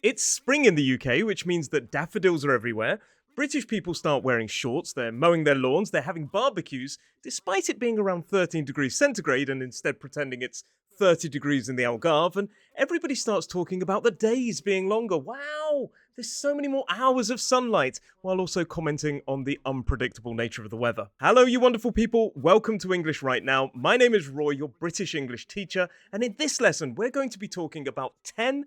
It's spring in the UK, which means that daffodils are everywhere. British people start wearing shorts, they're mowing their lawns, they're having barbecues, despite it being around 13 degrees centigrade and instead pretending it's 30 degrees in the Algarve, and everybody starts talking about the days being longer. Wow, there's so many more hours of sunlight, while also commenting on the unpredictable nature of the weather. Hello, you wonderful people. Welcome to English Right Now. My name is Roy, your British English teacher, and in this lesson, we're going to be talking about 10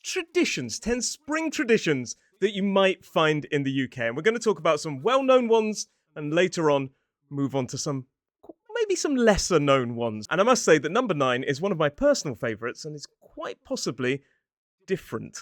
spring traditions that you might find in the UK. And we're going to talk about some well-known ones and later on move on to maybe some lesser known ones. And I must say that number 9 is one of my personal favorites and is quite possibly different.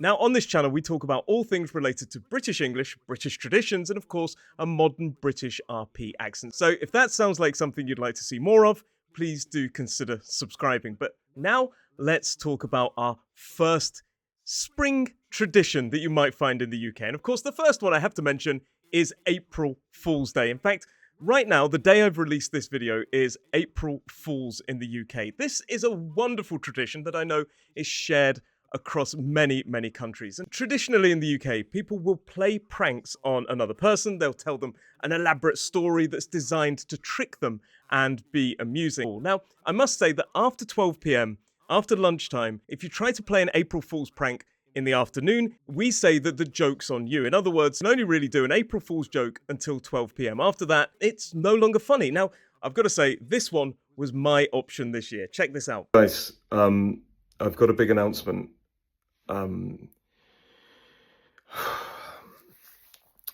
Now, on this channel, we talk about all things related to British English, British traditions, and of course, a modern British RP accent. So if that sounds like something you'd like to see more of, please do consider subscribing. But now, let's talk about our first spring tradition that you might find in the UK. And of course, the first one I have to mention is April Fool's Day. In fact, right now, the day I've released this video is April Fool's in the UK. This is a wonderful tradition that I know is shared across many, many countries. And traditionally in the UK, people will play pranks on another person. They'll tell them an elaborate story that's designed to trick them and be amusing. Now, I must say that after 12 p.m, after lunchtime, if you try to play an April Fool's prank in the afternoon, we say that the joke's on you. In other words, you can only really do an April Fool's joke until 12 p.m. After that, it's no longer funny. Now, I've got to say, this one was my option this year. Check this out. Guys, I've got a big announcement.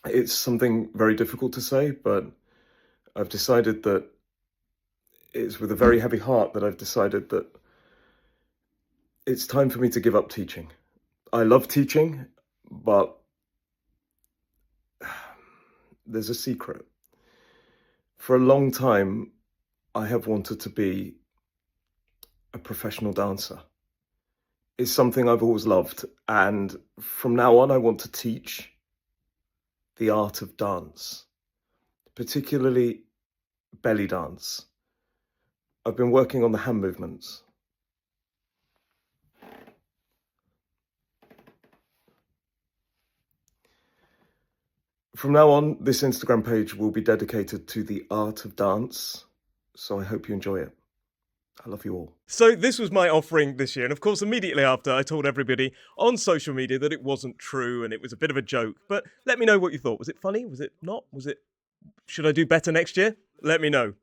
It's something very difficult to say, but I've decided that it's with a very heavy heart that I've decided that it's time for me to give up teaching. I love teaching, but there's a secret. For a long time, I have wanted to be a professional dancer. It's something I've always loved, and from now on I want to teach the art of dance, particularly belly dance. I've been working on the hand movements. From now on, this Instagram page will be dedicated to the art of dance, so I hope you enjoy it. I love you all. So this was my offering this year, and of course immediately after I told everybody on social media that it wasn't true and it was a bit of a joke. But let me know what you thought. Was it funny? Was it not? Should I do better next year? Let me know.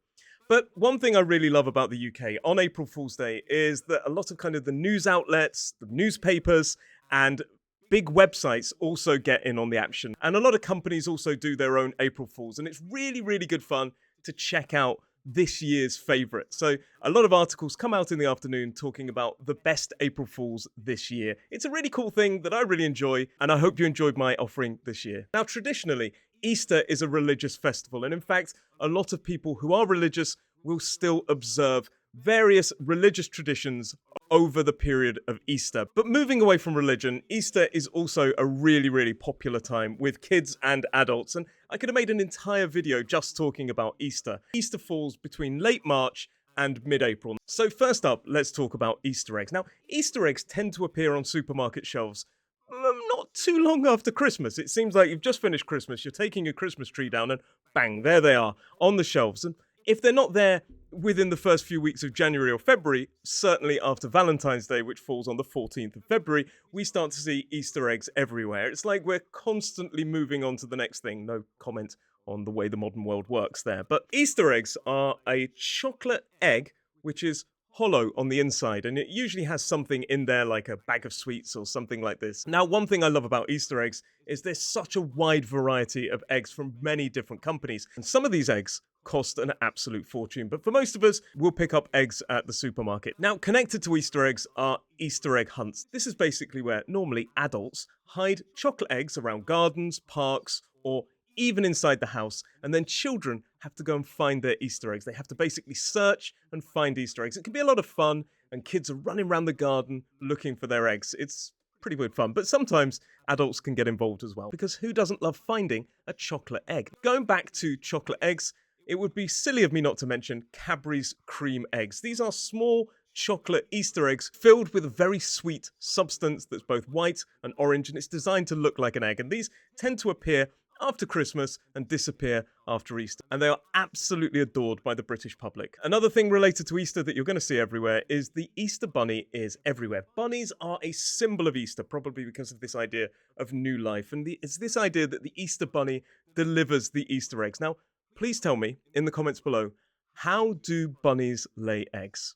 But one thing I really love about the UK on April Fool's Day is that a lot of kind of the news outlets, the newspapers, and big websites also get in on the action. And a lot of companies also do their own April Fools, and it's really, really good fun to check out this year's favourite. So a lot of articles come out in the afternoon talking about the best April Fools this year. It's a really cool thing that I really enjoy, and I hope you enjoyed my offering this year. Now, traditionally, Easter is a religious festival, and in fact, a lot of people who are religious will still observe various religious traditions over the period of Easter. But moving away from religion, Easter is also a really, really popular time with kids and adults. And I could have made an entire video just talking about Easter. Easter falls between late March and mid-April. So first up, let's talk about Easter eggs. Now, Easter eggs tend to appear on supermarket shelves not too long after Christmas. It seems like you've just finished Christmas, you're taking your Christmas tree down and bang, there they are on the shelves. And if they're not there within the first few weeks of January or February, certainly after Valentine's Day, which falls on the 14th of February, we start to see Easter eggs everywhere. It's like we're constantly moving on to the next thing. No comment on the way the modern world works there. But Easter eggs are a chocolate egg which is hollow on the inside, and it usually has something in there like a bag of sweets or something like this. Now, one thing I love about Easter eggs is there's such a wide variety of eggs from many different companies, and some of these eggs cost an absolute fortune, but for most of us, we'll pick up eggs at the supermarket. Now, connected to Easter eggs are Easter egg hunts. This is basically where normally adults hide chocolate eggs around gardens, parks, or even inside the house, and then children have to go and find their Easter eggs. They have to basically search and find Easter eggs. It can be a lot of fun, and kids are running around the garden looking for their eggs. It's pretty good fun, but sometimes adults can get involved as well, because who doesn't love finding a chocolate egg? Going back to chocolate eggs, it would be silly of me not to mention Cadbury's cream eggs. These are small chocolate Easter eggs filled with a very sweet substance that's both white and orange, and it's designed to look like an egg. And these tend to appear after Christmas and disappear after Easter. And they are absolutely adored by the British public. Another thing related to Easter that you're going to see everywhere is the Easter bunny is everywhere. Bunnies are a symbol of Easter, probably because of this idea of new life. And it's this idea that the Easter bunny delivers the Easter eggs. Now, please tell me in the comments below, how do bunnies lay eggs?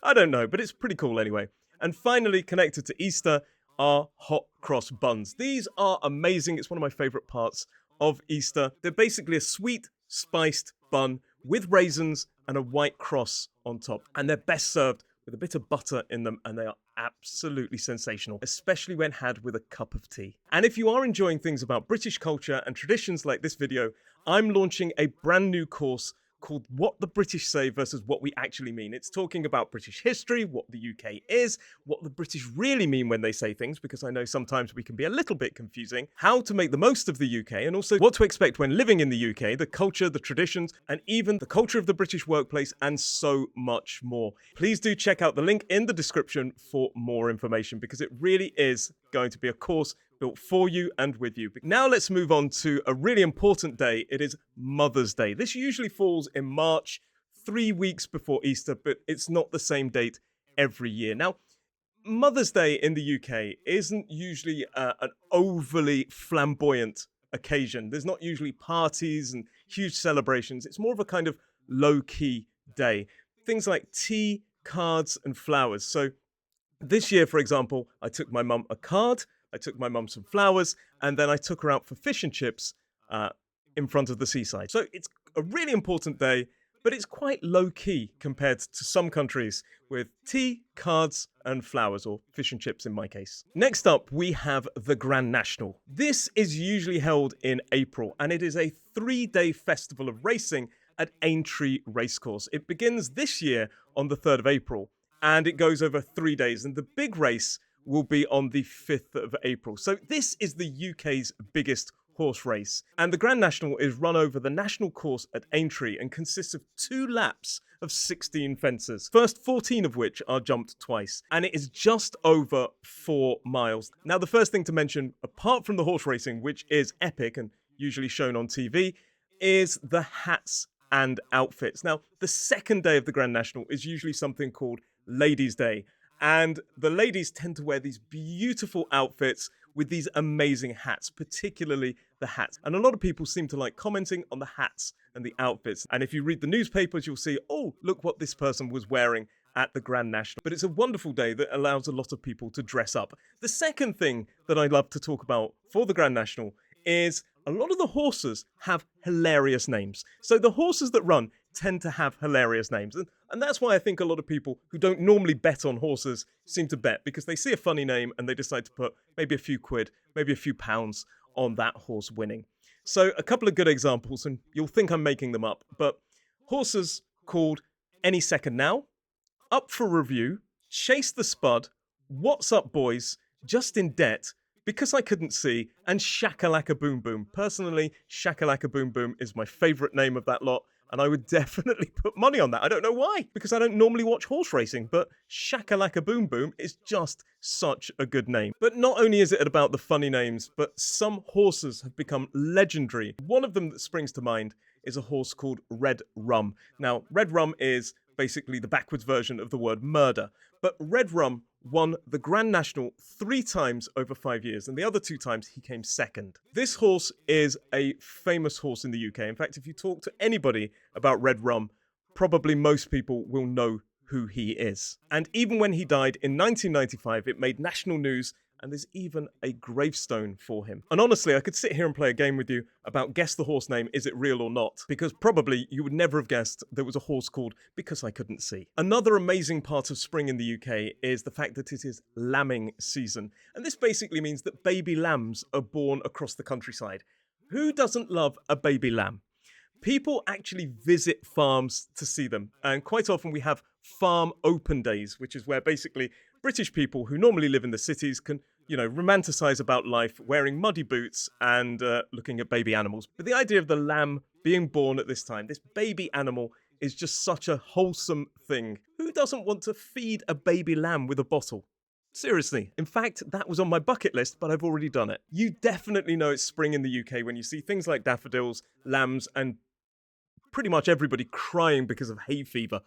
I don't know, but it's pretty cool anyway. And finally, connected to Easter are hot cross buns. These are amazing. It's one of my favorite parts of Easter. They're basically a sweet, spiced bun with raisins and a white cross on top. And they're best served with a bit of butter in them, and they are absolutely sensational, especially when had with a cup of tea. And if you are enjoying things about British culture and traditions like this video, I'm launching a brand new course called What the British Say versus What We Actually Mean. It's talking about British history, what the UK is, what the British really mean when they say things, because I know sometimes we can be a little bit confusing, how to make the most of the UK, and also what to expect when living in the UK, the culture, the traditions, and even the culture of the British workplace, and so much more. Please do check out the link in the description for more information, because it really is going to be a course built for you and with you. But now let's move on to a really important day. It is Mother's Day. This usually falls in March, 3 weeks before Easter, but it's not the same date every year. Now, Mother's Day in the UK isn't usually an overly flamboyant occasion. There's not usually parties and huge celebrations. It's more of a kind of low-key day. Things like tea, cards, and flowers. So this year, for example, I took my mum a card, I took my mum some flowers, and then I took her out for fish and chips in front of the seaside. So it's a really important day, but it's quite low-key compared to some countries with tea, cards, and flowers, or fish and chips in my case. Next up, we have the Grand National. This is usually held in April, and it is a 3-day festival of racing at Aintree Racecourse. It begins this year on the 3rd of April, and it goes over 3 days, and the big race will be on the 5th of April. So this is the UK's biggest horse race. And the Grand National is run over the national course at Aintree and consists of 2 laps of 16 fences, first 14 of which are jumped twice. And it is just over 4 miles. Now, the first thing to mention, apart from the horse racing, which is epic and usually shown on TV, is the hats and outfits. Now, the second day of the Grand National is usually something called Ladies' Day. And the ladies tend to wear these beautiful outfits with these amazing hats, particularly the hats. And a lot of people seem to like commenting on the hats and the outfits. And if you read the newspapers, you'll see, oh, look what this person was wearing at the Grand National. But it's a wonderful day that allows a lot of people to dress up. The second thing that I love to talk about for the Grand National is a lot of the horses have hilarious names. So the horses that run tend to have hilarious names. And that's why I think a lot of people who don't normally bet on horses seem to bet, because they see a funny name and they decide to put maybe a few quid, maybe a few pounds on that horse winning. So a couple of good examples, and you'll think I'm making them up, but horses called Any Second Now, Up for Review, Chase the Spud, What's Up Boys, Just in Debt, Because I Couldn't See, and Shakalaka Boom Boom. Personally, Shakalaka Boom Boom is my favourite name of that lot, and I would definitely put money on that. I don't know why, because I don't normally watch horse racing, but Shakalaka Boom Boom is just such a good name. But not only is it about the funny names, but some horses have become legendary. One of them that springs to mind is a horse called Red Rum. Now, Red Rum is basically the backwards version of the word murder, but Red Rum won the Grand National 3 times over 5 years, and the other 2 times he came second. This horse is a famous horse in the UK. In fact, if you talk to anybody about Red Rum, probably most people will know who he is. And even when he died in 1995, it made national news, and there's even a gravestone for him. And honestly, I could sit here and play a game with you about guess the horse name, is it real or not? Because probably you would never have guessed there was a horse called Because I Couldn't See. Another amazing part of spring in the UK is the fact that it is lambing season. And this basically means that baby lambs are born across the countryside. Who doesn't love a baby lamb? People actually visit farms to see them. And quite often we have farm open days, which is where basically British people who normally live in the cities can, romanticize about life wearing muddy boots and looking at baby animals. But the idea of the lamb being born at this time, this baby animal, is just such a wholesome thing. Who doesn't want to feed a baby lamb with a bottle? Seriously. In fact, that was on my bucket list, but I've already done it. You definitely know it's spring in the UK when you see things like daffodils, lambs, and pretty much everybody crying because of hay fever.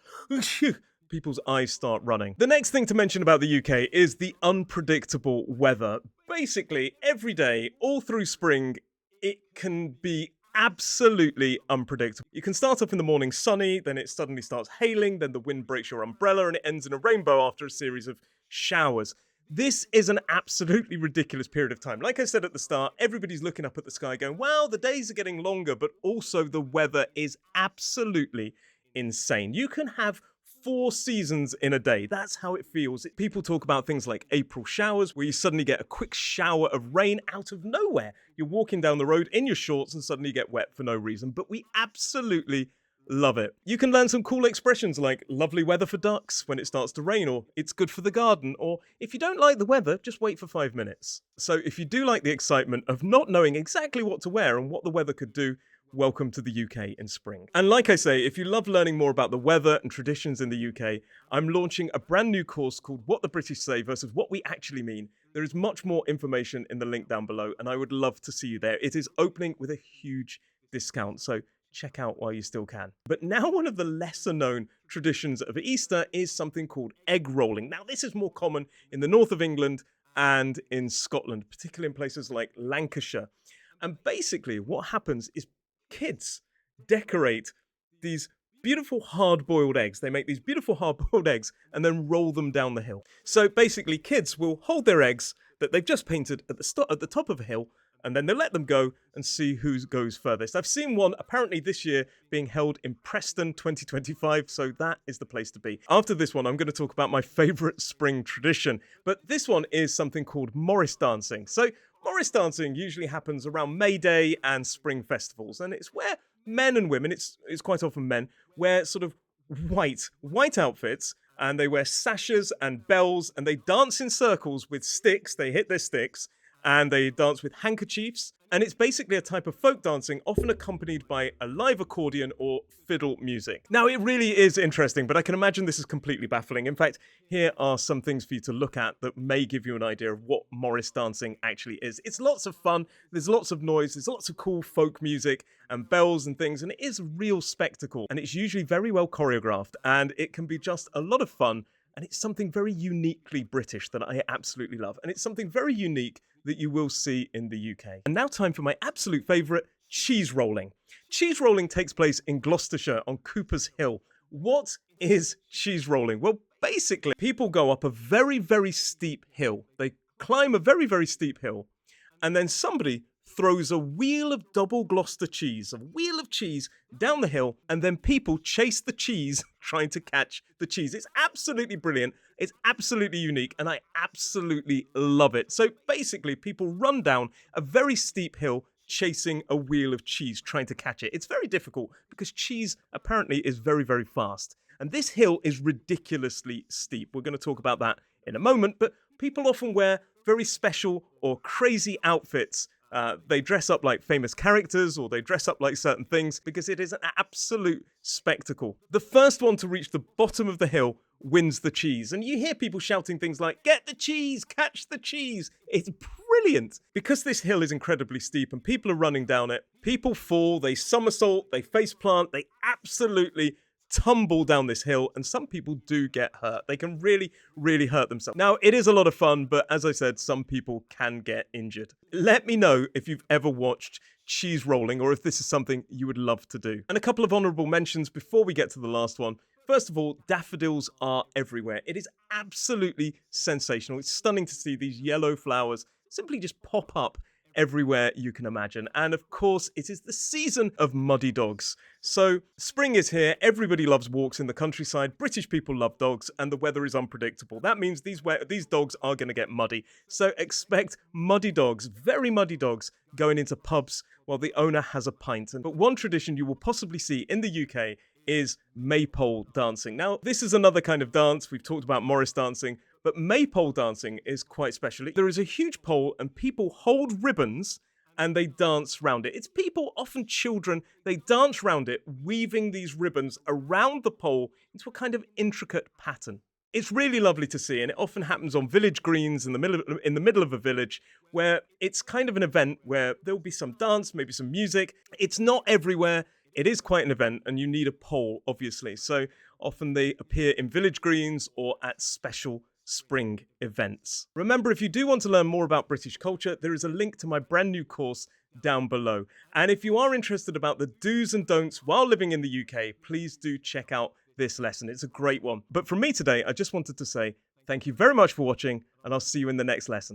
People's eyes start running. The next thing to mention about the UK is the unpredictable weather. Basically, every day, all through spring, it can be absolutely unpredictable. You can start off in the morning sunny, then it suddenly starts hailing, then the wind breaks your umbrella, and it ends in a rainbow after a series of showers. This is an absolutely ridiculous period of time. Like I said at the start, everybody's looking up at the sky going, wow, the days are getting longer, but also the weather is absolutely insane. You can have 4 seasons in a day. That's how it feels. People talk about things like April showers, where you suddenly get a quick shower of rain out of nowhere. You're walking down the road in your shorts and suddenly get wet for no reason, but we absolutely love it. You can learn some cool expressions like lovely weather for ducks when it starts to rain, or it's good for the garden, or if you don't like the weather, just wait for 5 minutes. So if you do like the excitement of not knowing exactly what to wear and what the weather could do, welcome to the UK in spring. And like I say, if you love learning more about the weather and traditions in the UK, I'm launching a brand new course called What the British Say versus What We Actually Mean. There is much more information in the link down below, and I would love to see you there. It is opening with a huge discount, so check out while you still can. But now one of the lesser known traditions of Easter is something called egg rolling. Now this is more common in the north of England and in Scotland, particularly in places like Lancashire. And basically what happens is kids decorate these beautiful hard-boiled eggs. They make these beautiful hard-boiled eggs and then roll them down the hill. So basically kids will hold their eggs that they've just painted at the top of a hill, and then they let them go and see who goes furthest. I've seen one apparently this year being held in Preston 2025, so that is the place to be. After this one, I'm going to talk about my favourite spring tradition, but this one is something called Morris dancing. So Morris dancing usually happens around May Day and spring festivals, and it's where men and women, it's quite often men, wear sort of white outfits, and they wear sashes and bells, and they dance in circles with sticks. They hit their sticks, and they dance with handkerchiefs. And it's basically a type of folk dancing, often accompanied by a live accordion or fiddle music. Now, it really is interesting, but I can imagine this is completely baffling. In fact, here are some things for you to look at that may give you an idea of what Morris dancing actually is. It's lots of fun, there's lots of noise, there's lots of cool folk music and bells and things, and it is a real spectacle. And it's usually very well choreographed, and it can be just a lot of fun. And it's something very uniquely British that I absolutely love. And it's something very unique that you will see in the UK. And now time for my absolute favourite, cheese rolling. Cheese rolling takes place in Gloucestershire on Cooper's Hill. What is cheese rolling? Well, basically, people go up a very, very steep hill. They climb a very, very steep hill. And then somebody throws a wheel of double Gloucester cheese, a wheel of cheese down the hill, and then people chase the cheese trying to catch the cheese. It's absolutely brilliant. It's absolutely unique, and I absolutely love it. So basically, people run down a very steep hill chasing a wheel of cheese, trying to catch it. It's very difficult because cheese apparently is very, very fast. And this hill is ridiculously steep. We're going to talk about that in a moment, but people often wear very special or crazy outfits. They dress up like famous characters, or they dress up like certain things, because it is an absolute spectacle. The first one to reach the bottom of the hill wins the cheese. And you hear people shouting things like, "Get the cheese, catch the cheese." It's brilliant. Because this hill is incredibly steep and people are running down it, people fall, they somersault, they faceplant, they absolutely tumble down this hill, and some people do get hurt. They can really, really hurt themselves. Now, it is a lot of fun, but as I said, some people can get injured. Let me know if you've ever watched cheese rolling, or if this is something you would love to do. And a couple of honourable mentions before we get to the last one. First of all, daffodils are everywhere. It is absolutely sensational. It's stunning to see these yellow flowers simply just pop up everywhere you can imagine. And of course, it is the season of muddy dogs. So spring is here. Everybody loves walks in the countryside. British people love dogs, and the weather is unpredictable. That means these dogs are going to get muddy. So expect muddy dogs, very muddy dogs, going into pubs while the owner has a pint. But one tradition you will possibly see in the UK is maypole dancing. Now, this is another kind of dance. We've talked about Morris dancing, but maypole dancing is quite special. There is a huge pole and people hold ribbons and they dance round it. It's people, often children, they dance round it, weaving these ribbons around the pole into a kind of intricate pattern. It's really lovely to see, and it often happens on village greens in the middle of a village, where it's kind of an event where there'll be some dance, maybe some music. It's not everywhere. It is quite an event, and you need a pole, obviously. So often they appear in village greens or at special spring events. Remember, if you do want to learn more about British culture, there is a link to my brand new course down below. And if you are interested about the do's and don'ts while living in the UK, please do check out this lesson. It's a great one. But from me today, I just wanted to say thank you very much for watching, and I'll see you in the next lesson.